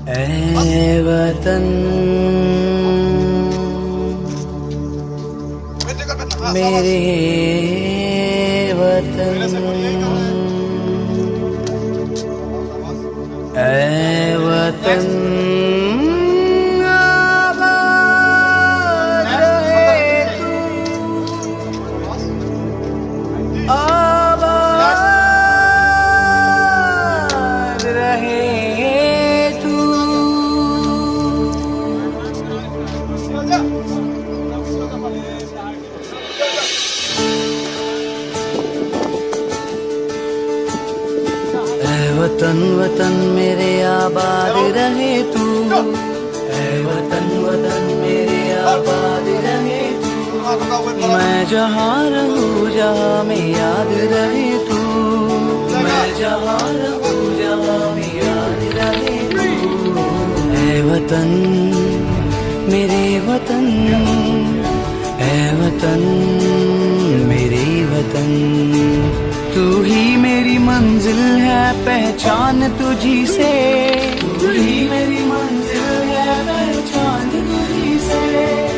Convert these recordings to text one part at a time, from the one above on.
ऐ वतन मेरे वतन, ऐ वतन आबाद रहे तू, आबाद रहे तू। वतन वतन मेरे आबाद रहे तू, ऐ वतन वतन मेरे आबाद रहे तू। मैं जहाँ रहूँ जहाँ में याद रहे तू, मैं जहाँ रहूँ जहाँ में याद रहे तू। ऐ वतन मेरे वतन, ऐ वतन मेरे वतन। तू ही मेरी मंजिल है पहचान तुझी से, तू ही मेरी मंजिल है पहचान तुझी से।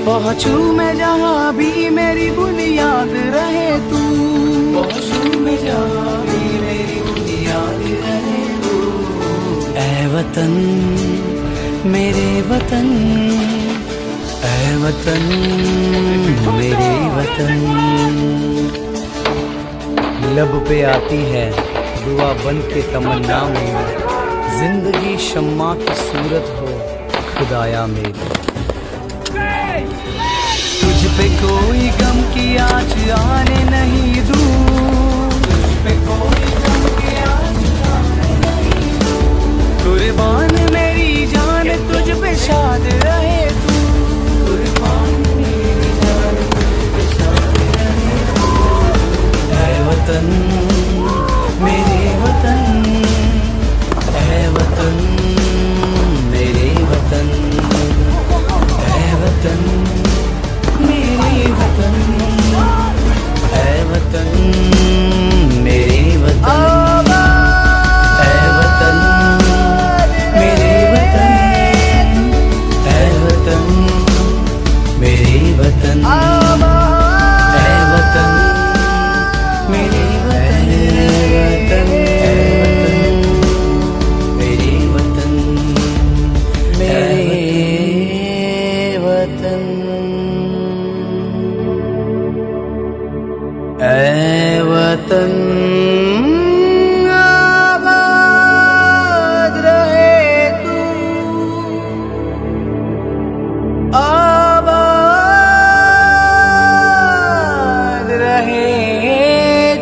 पहुँचूं मैं जहाँ भी मेरी बुनियाद रहे तू, पहुँचूं मैं जहाँ भी मेरी बुनियाद रहे तू। ऐ वतन मेरे वतन, ऐ वतन मेरे वतन। लब पे आती है दुआ बन के तमन्ना मेरी, जिंदगी शम्मा की सूरत हो खुदाया मेरी। तुझ पे कोई गम की आँच आने नहीं दूँ, तुझ पे कोई गम की आँच आने नहीं दूँ। कुर्बान मेरी जान तुझ पे शाद रहे तू, कुर्बान मेरी जान तुझ पे शाद रहे तू। ऐ वतन मेरे वतन, ऐ वतन मेरे वतन, ऐ वतन मेरे वतन, ऐ वतन मेरे वतन, ऐ वतन मेरे वतन, ऐ वतन मेरे वतन, ऐ वतन मेरे वतन, मेरे वतन, मेरे वतन। ऐ वतन आबाद रहे तू, आबाद रहे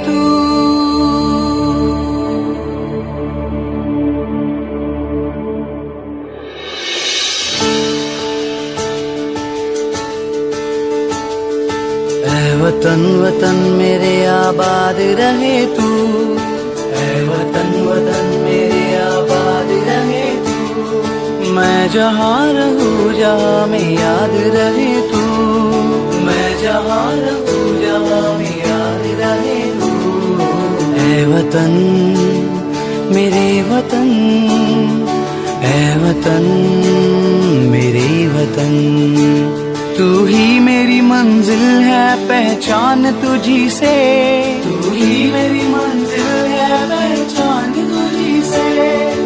तू। ऐ वतन वतन मेरे आबाद रहे तू, ऐ वतन वतन मेरे आबाद रहे तू। मैं जहाँ रहूँ जहाँ में याद रहे तू, मैं जहाँ रहूँ जहाँ में याद रहे तू। ऐ वतन मेरे वतन, ऐ वतन मेरे वतन। तू ही मेरी मंजिल है पहचान तुझी से, तू ही मेरी मंजिल है पहचान तुझी से।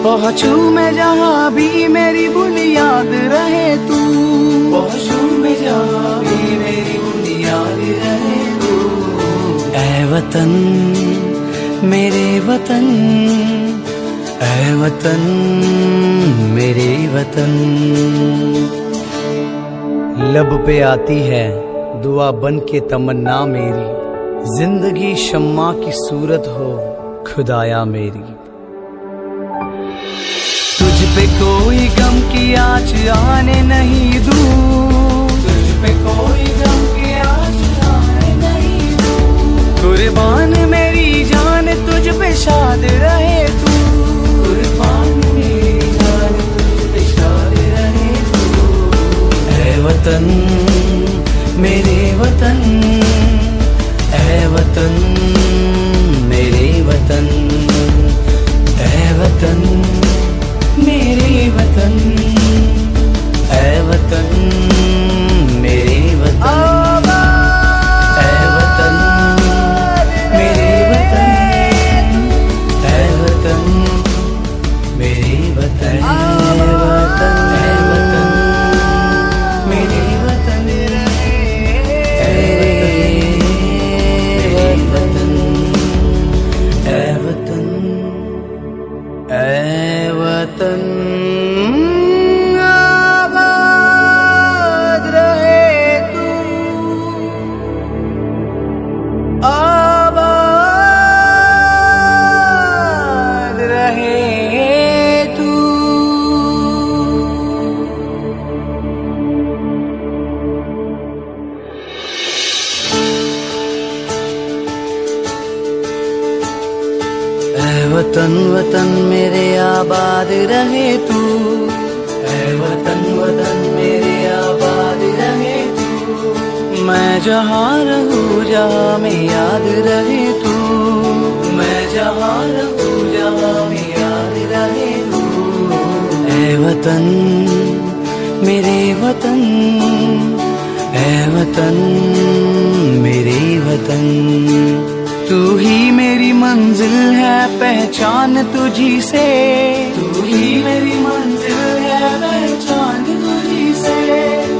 पहुँचूं मैं जहाँ भी मेरी बुनियाद रहे तू, पहुँचूं मैं जहाँ भी मेरी बुनियाद रहे तू। ऐ वतन मेरे वतन, ऐ वतन मेरे वतन। लब पे आती है दुआ बन के तमन्ना मेरी, जिंदगी शम्मा की सूरत हो खुदाया मेरी। तुझ पे कोई गम की आँच आने नहीं दूँ, तुझ पे कोई गम की आँच आने नहीं दूँ। कुर्बान मेरी जान तुझ पे शाद रहे तू, कुर्बान मेरी जान तुझ पे शाद रहे तू। ऐ वतन मेरे वतन, ऐ वतन मेरे वतन, ऐ वतन मेरे वतन। ऐ वतन आबाद रहे तू, आबाद रहे तू। ऐ वतन वतन मेरे आबाद रहे तू, ऐ वतन वतन मेरे आबाद रहे तू। मैं जहाँ रहूँ जहाँ में याद रहे तू, मैं जहाँ रहूँ जहाँ में याद रहे तू। ऐ वतन मेरे वतन, ऐ वतन मेरे वतन। तू ही मेरी मंजिल है पहचान तुझी से, तू ही मेरी मंजिल है पहचान तुझी से।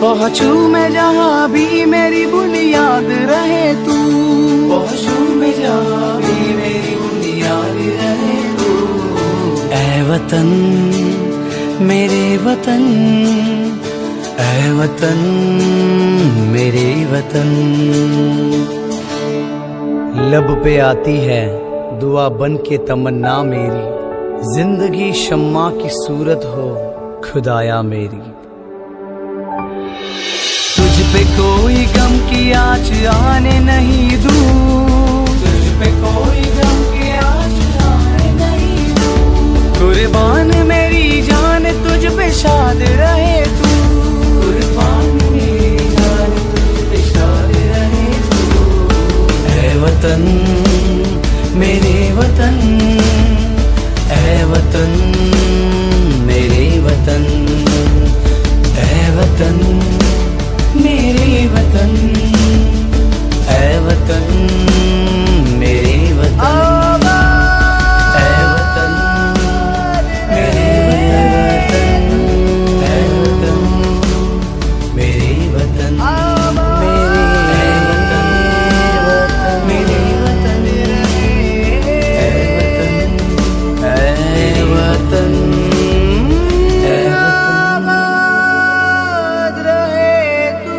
पहुँचूं मैं जहाँ भी मेरी बुनियाद रहे तू, पहुँचूं मैं जहाँ भी मेरी बुनियाद रहे तू। ऐ वतन मेरे वतन, ऐ वतन मेरे वतन। लब पे आती है दुआ बन के तमन्ना मेरी, जिंदगी शम्मा की सूरत हो खुदाया मेरी। तुझ पे कोई गम की आँच आने नहीं दूं, तुझ पे कोई गम की आँच आने नहीं दूं। कुर्बान मेरी जान तुझ पे शाद रहे तू, कुर्बान मेरी जान तुझ पे शाद रहे तू। ऐ वतन मेरे वतन, ऐ वतन मेरे वतन, ऐ वतन मेरे वतन, ऐ वतन मेरे वतन, ऐ वतन मेरे वतन, ऐ वतन मेरे वतन, मेरे वतन, ऐ वतन आबाद रहे तू,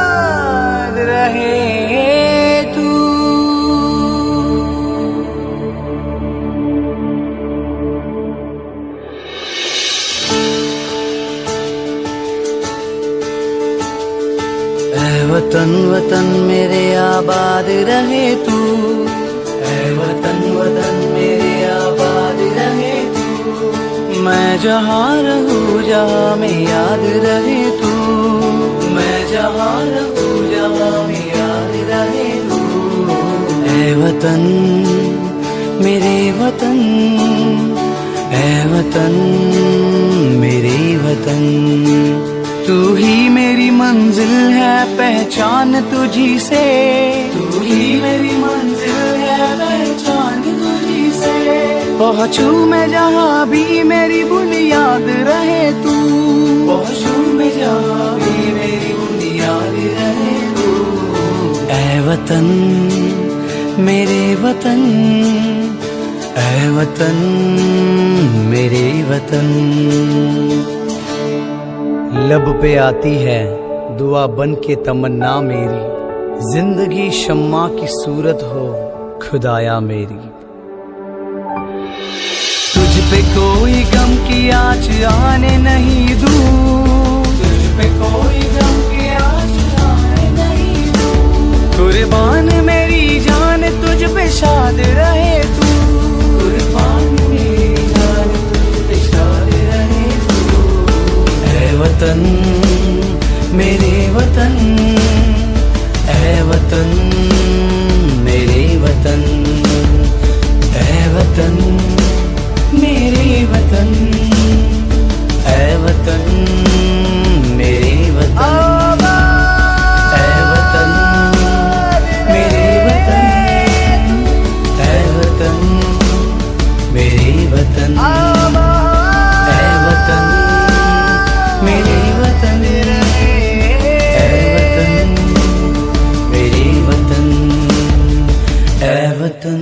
आबाद रहे तू। ऐ वतन वतन मेरे आबाद रहे तू, ऐ वतन वतन मेरे आबाद रहे तू। मैं जहाँ रहूँ जहाँ में याद रहे तू, मैं जहाँ रहूँ जहाँ में याद रहे तू। ऐ वतन मेरे वतन, ऐ वतन मेरे वतन। तू ही मेरी मंजिल है पहचान तुझी से, तू ही मेरी मंजिल है पहचान तुझी से। पहुँचूं मैं जहाँ भी मेरी बुनियाद रहे तू, पहुँचूं मैं जहाँ भी मेरी बुनियाद रहे तू। ऐ वतन मेरे वतन, ऐ वतन मेरे वतन। लब पे आती है दुआ बन के तमन्ना मेरी, जिंदगी शम्मा की सूरत हो खुदाया मेरी। तुझ पे कोई गम की आँच आने नहीं दूं, तुझ पे कोई गम की आँच आने नहीं दूं। कुर्बान मेरी जान तुझ पे शाद रहे तू, कुर्बान मेरी जान तुझ पे शाद रहे तू। ऐ वतन मेरे वतन, ऐ वतन मेरे वतन, ऐ वतन मेरे वतन, ऐ वतन मेरे वतन, ऐ वतन मेरे वतन, ऐ वतन मेरे वतन, ऐ वतन मेरे वतन, ऐ वतन मेरे वतन। वतन